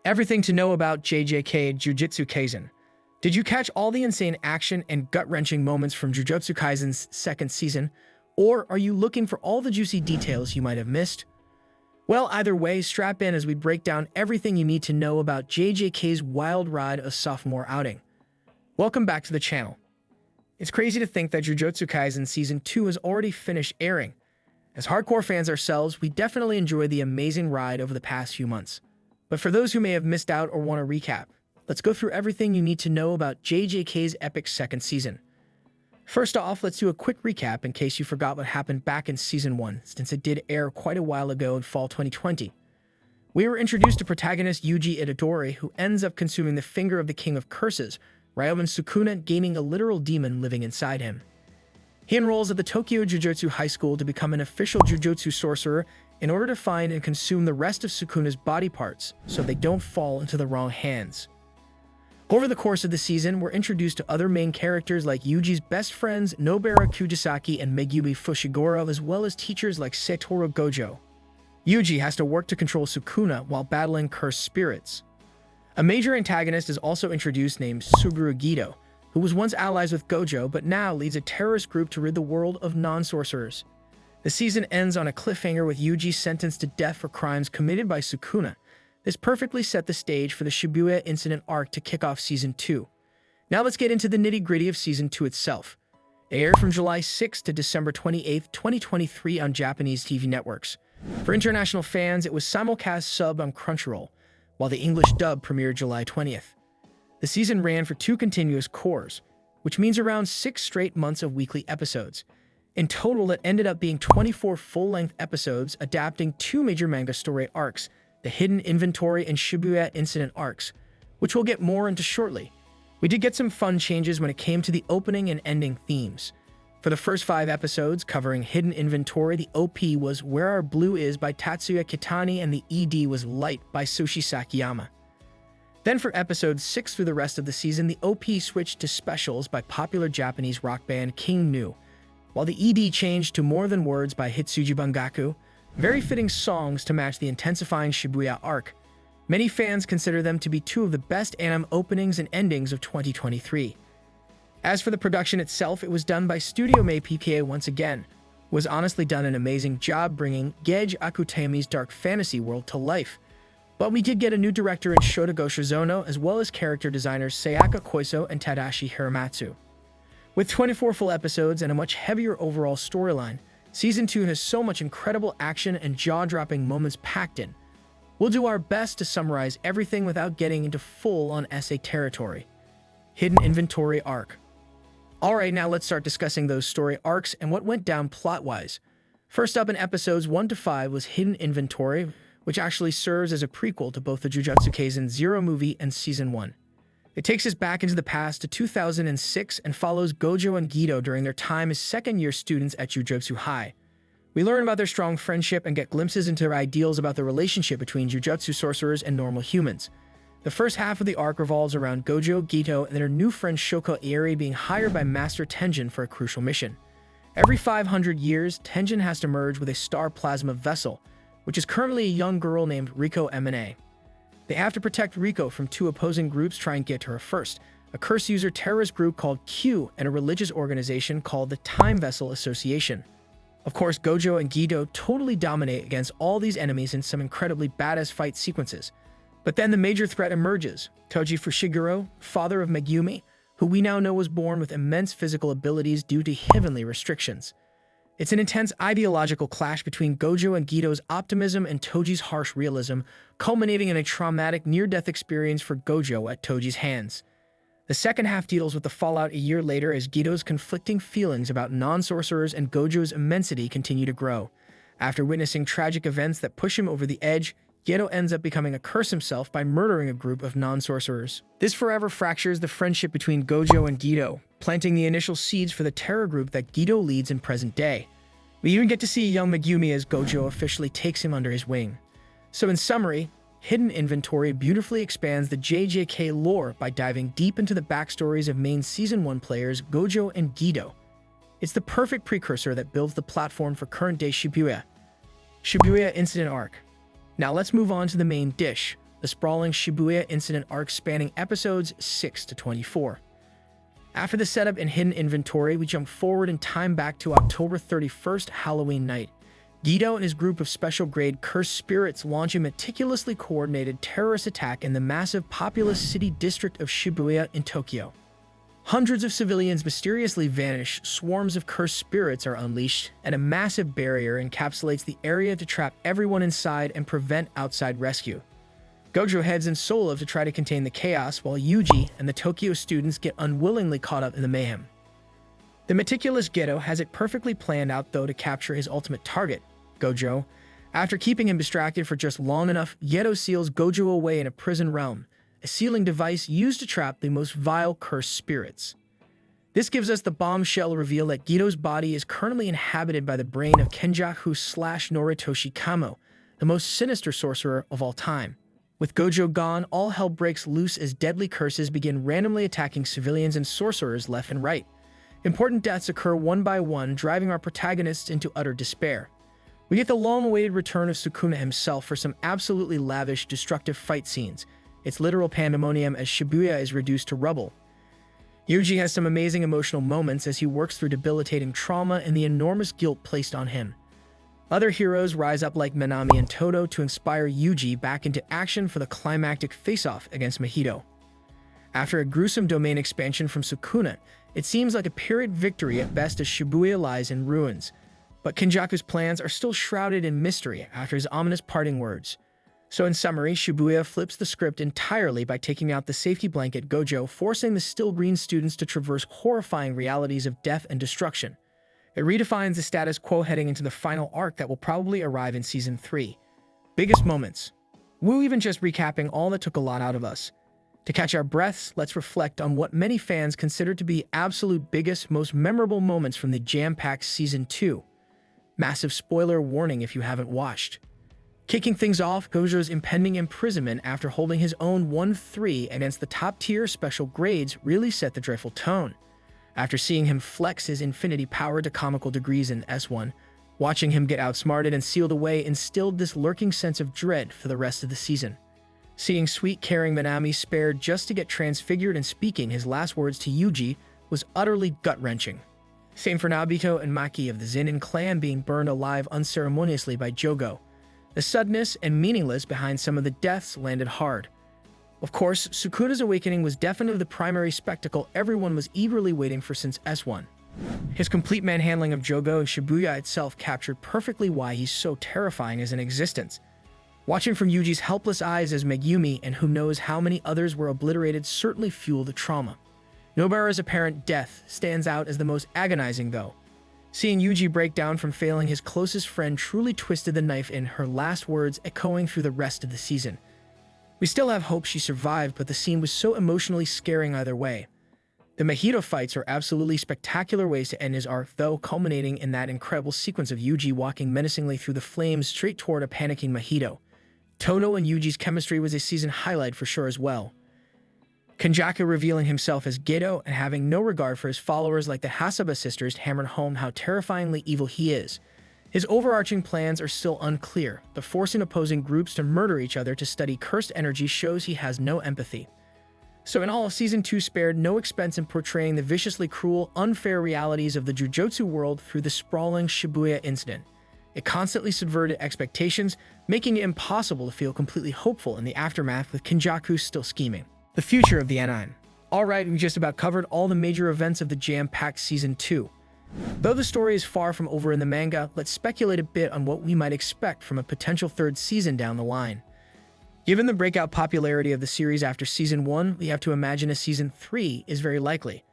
Everything to know about JJK Jujutsu Kaisen. Did you catch all the insane action and gut-wrenching moments from Jujutsu Kaisen's second season? Or are you looking for all the juicy details you might have missed? Well, either way, strap in as we break down everything you need to know about JJK's wild ride of sophomore outing. Welcome back to the channel. It's crazy to think that Jujutsu Kaisen Season 2 has already finished airing. As hardcore fans ourselves, we definitely enjoyed the amazing ride over the past few months. But for those who may have missed out or want to recap, let's go through everything you need to know about JJK's epic second season. First off, let's do a quick recap in case you forgot what happened back in Season 1, since it did air quite a while ago in fall 2020. We were introduced to protagonist Yuji Itadori, who ends up consuming the finger of the King of Curses, Ryoben Sukuna, gaining a literal demon living inside him. He enrolls at the Tokyo Jujutsu High School to become an official Jujutsu sorcerer in order to find and consume the rest of Sukuna's body parts so they don't fall into the wrong hands. Over the course of the season, we're introduced to other main characters like Yuji's best friends Nobara Kujisaki and Megumi Fushiguro, as well as teachers like Satoru Gojo. Yuji has to work to control Sukuna while battling cursed spirits. A major antagonist is also introduced named Suguru Gido, who was once allies with Gojo but now leads a terrorist group to rid the world of non-sorcerers. The season ends on a cliffhanger with Yuji sentenced to death for crimes committed by Sukuna. This perfectly set the stage for the Shibuya incident arc to kick off Season 2. Now let's get into the nitty-gritty of Season 2 itself. It aired from July 6 to December 28, 2023 on Japanese TV networks. For international fans, it was simulcast sub on Crunchyroll, while the English dub premiered July 20th. The season ran for 2 continuous cours, which means around 6 straight months of weekly episodes. In total, it ended up being 24 full-length episodes adapting 2 major manga story arcs, the Hidden Inventory and Shibuya Incident arcs, which we'll get more into shortly. We did get some fun changes when it came to the opening and ending themes. For the first 5 episodes covering Hidden Inventory, the OP was Where Our Blue Is by Tatsuya Kitani and the ED was Light by Soshi Sakiyama. Then for episodes 6 through the rest of the season, the OP switched to Specials by popular Japanese rock band King Nu, while the ED changed to More Than Words by Hitsuji Bangaku, very fitting songs to match the intensifying Shibuya arc. Many fans consider them to be 2 of the best anime openings and endings of 2023. As for the production itself, it was done by Studio Mei PPA once again, who has honestly done an amazing job bringing Geiji Akutami's dark fantasy world to life. But we did get a new director in Shota Goshizono, as well as character designers Sayaka Koiso and Tadashi Hiramatsu. With 24 full episodes and a much heavier overall storyline, Season 2 has so much incredible action and jaw-dropping moments packed in. We'll do our best to summarize everything without getting into full-on essay territory. Hidden Inventory Arc. Alright, now let's start discussing those story arcs and what went down plot-wise. First up in episodes 1 to 5 was Hidden Inventory, which actually serves as a prequel to both the Jujutsu Kaisen Zero movie and Season 1. It takes us back into the past to 2006 and follows Gojo and Gido during their time as second-year students at Jujutsu High. We learn about their strong friendship and get glimpses into their ideals about the relationship between Jujutsu sorcerers and normal humans. The first half of the arc revolves around Gojo, Gido, and their new friend Shoko Ieri being hired by Master Tenjin for a crucial mission. Every 500 years, Tenjin has to merge with a star plasma vessel, which is currently a young girl named Riko Emine. They have to protect Riko from 2 opposing groups trying to get to her first, a curse user terrorist group called Q and a religious organization called the Time Vessel Association. Of course, Gojo and Gido totally dominate against all these enemies in some incredibly badass fight sequences. But then the major threat emerges, Toji Fushiguro, father of Megumi, who we now know was born with immense physical abilities due to heavenly restrictions. It's an intense ideological clash between Gojo and Gido's optimism and Toji's harsh realism, culminating in a traumatic near-death experience for Gojo at Toji's hands. The second half deals with the fallout a year later as Gido's conflicting feelings about non-sorcerers and Gojo's immensity continue to grow. After witnessing tragic events that push him over the edge, Gido ends up becoming a curse himself by murdering a group of non-sorcerers. This forever fractures the friendship between Gojo and Gido, planting the initial seeds for the terror group that Gido leads in present day. We even get to see young Megumi as Gojo officially takes him under his wing. So in summary, Hidden Inventory beautifully expands the JJK lore by diving deep into the backstories of main Season 1 players Gojo and Gido. It's the perfect precursor that builds the platform for current-day Shibuya. Shibuya Incident Arc. Now let's move on to the main dish, the sprawling Shibuya incident arc spanning episodes 6 to 24. After the setup and hidden inventory, we jump forward in time back to October 31st, Halloween night. Guido and his group of special-grade cursed spirits launch a meticulously coordinated terrorist attack in the massive populous city district of Shibuya in Tokyo. Hundreds of civilians mysteriously vanish, swarms of cursed spirits are unleashed, and a massive barrier encapsulates the area to trap everyone inside and prevent outside rescue. Gojo heads in solo to try to contain the chaos, while Yuji and the Tokyo students get unwillingly caught up in the mayhem. The meticulous Geto has it perfectly planned out, though, to capture his ultimate target, Gojo. After keeping him distracted for just long enough, Geto seals Gojo away in a prison realm, a sealing device used to trap the most vile cursed spirits. This gives us the bombshell reveal that Geto's body is currently inhabited by the brain of Kenjaku/Noritoshi Kamo, the most sinister sorcerer of all time. With Gojo gone, all hell breaks loose as deadly curses begin randomly attacking civilians and sorcerers left and right. Important deaths occur one by one, driving our protagonists into utter despair. We get the long-awaited return of Sukuna himself for some absolutely lavish, destructive fight scenes. It's literal pandemonium as Shibuya is reduced to rubble. Yuji has some amazing emotional moments as he works through debilitating trauma and the enormous guilt placed on him. Other heroes rise up like Minami and Todo to inspire Yuji back into action for the climactic face-off against Mahito. After a gruesome domain expansion from Sukuna, it seems like a Pyrrhic victory at best as Shibuya lies in ruins. But Kenjaku's plans are still shrouded in mystery after his ominous parting words. So in summary, Shibuya flips the script entirely by taking out the safety blanket Gojo, forcing the still green students to traverse horrifying realities of death and destruction. It redefines the status quo heading into the final arc that will probably arrive in Season 3. Biggest moments. We're even just recapping all that took a lot out of us. To catch our breaths, let's reflect on what many fans consider to be absolute biggest, most memorable moments from the jam-packed Season 2. Massive spoiler warning if you haven't watched. Kicking things off, Gojo's impending imprisonment after holding his own 1-3 against the top-tier special grades really set the dreadful tone. After seeing him flex his infinity power to comical degrees in S1, watching him get outsmarted and sealed away instilled this lurking sense of dread for the rest of the season. Seeing sweet, caring Minami spared just to get transfigured and speaking his last words to Yuji was utterly gut-wrenching. Same for Nobito and Maki of the Zenin clan being burned alive unceremoniously by Jogo. The suddenness and meaningless behind some of the deaths landed hard. Of course, Sukuna's awakening was definitely the primary spectacle everyone was eagerly waiting for since S1. His complete manhandling of Jogo and Shibuya itself captured perfectly why he's so terrifying as an existence. Watching from Yuji's helpless eyes as Megumi and who knows how many others were obliterated certainly fueled the trauma. Nobara's apparent death stands out as the most agonizing, though. Seeing Yuji break down from failing his closest friend truly twisted the knife in her last words, echoing through the rest of the season. We still have hope she survived, but the scene was so emotionally scaring either way. The Mahito fights are absolutely spectacular ways to end his arc, though, culminating in that incredible sequence of Yuji walking menacingly through the flames straight toward a panicking Mahito. Todo and Yuji's chemistry was a season highlight for sure as well. Kenjaku revealing himself as Geto and having no regard for his followers like the Hasaba sisters hammered home how terrifyingly evil he is. His overarching plans are still unclear, but forcing opposing groups to murder each other to study cursed energy shows he has no empathy. So in all, Season 2 spared no expense in portraying the viciously cruel, unfair realities of the Jujutsu world through the sprawling Shibuya incident. It constantly subverted expectations, making it impossible to feel completely hopeful in the aftermath with Kenjaku still scheming. The future of the N9. Alright, we just about covered all the major events of the jam-packed Season 2. Though the story is far from over in the manga, let's speculate a bit on what we might expect from a potential third season down the line. Given the breakout popularity of the series after Season 1, we have to imagine a Season 3 is very likely.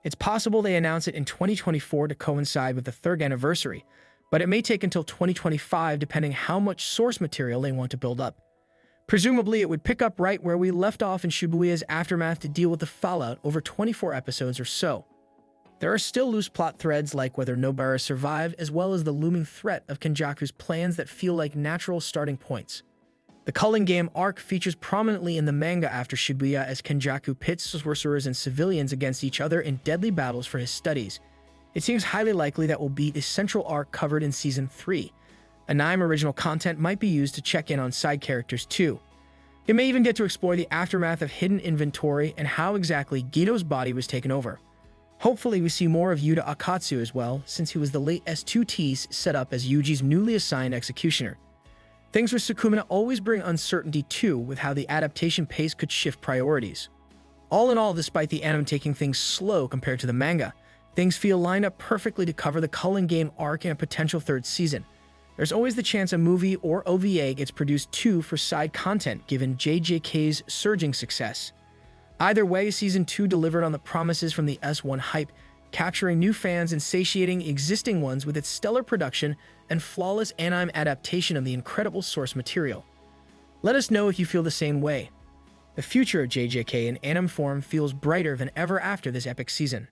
It's possible they announce it in 2024 to coincide with the third anniversary, but it may take until 2025 depending how much source material they want to build up. Presumably, it would pick up right where we left off in Shibuya's aftermath to deal with the fallout over 24 episodes or so. There are still loose plot threads like whether Nobara survived, as well as the looming threat of Kenjaku's plans that feel like natural starting points. The Culling Game arc features prominently in the manga after Shibuya as Kenjaku pits sorcerers and civilians against each other in deadly battles for his studies. It seems highly likely that will be the central arc covered in Season 3. Anime original content might be used to check in on side characters too. It may even get to explore the aftermath of hidden inventory and how exactly Gito's body was taken over. Hopefully we see more of Yuta Akatsu as well, since he was the late S2T's set up as Yuji's newly assigned executioner. Things with Sukumina always bring uncertainty too, with how the adaptation pace could shift priorities. All in all, despite the anime taking things slow compared to the manga, things feel lined up perfectly to cover the Culling Game arc in a potential third season. There's always the chance a movie or OVA gets produced too for side content given JJK's surging success. Either way, Season 2 delivered on the promises from the S1 hype, capturing new fans and satiating existing ones with its stellar production and flawless anime adaptation of the incredible source material. Let us know if you feel the same way. The future of JJK in anime form feels brighter than ever after this epic season.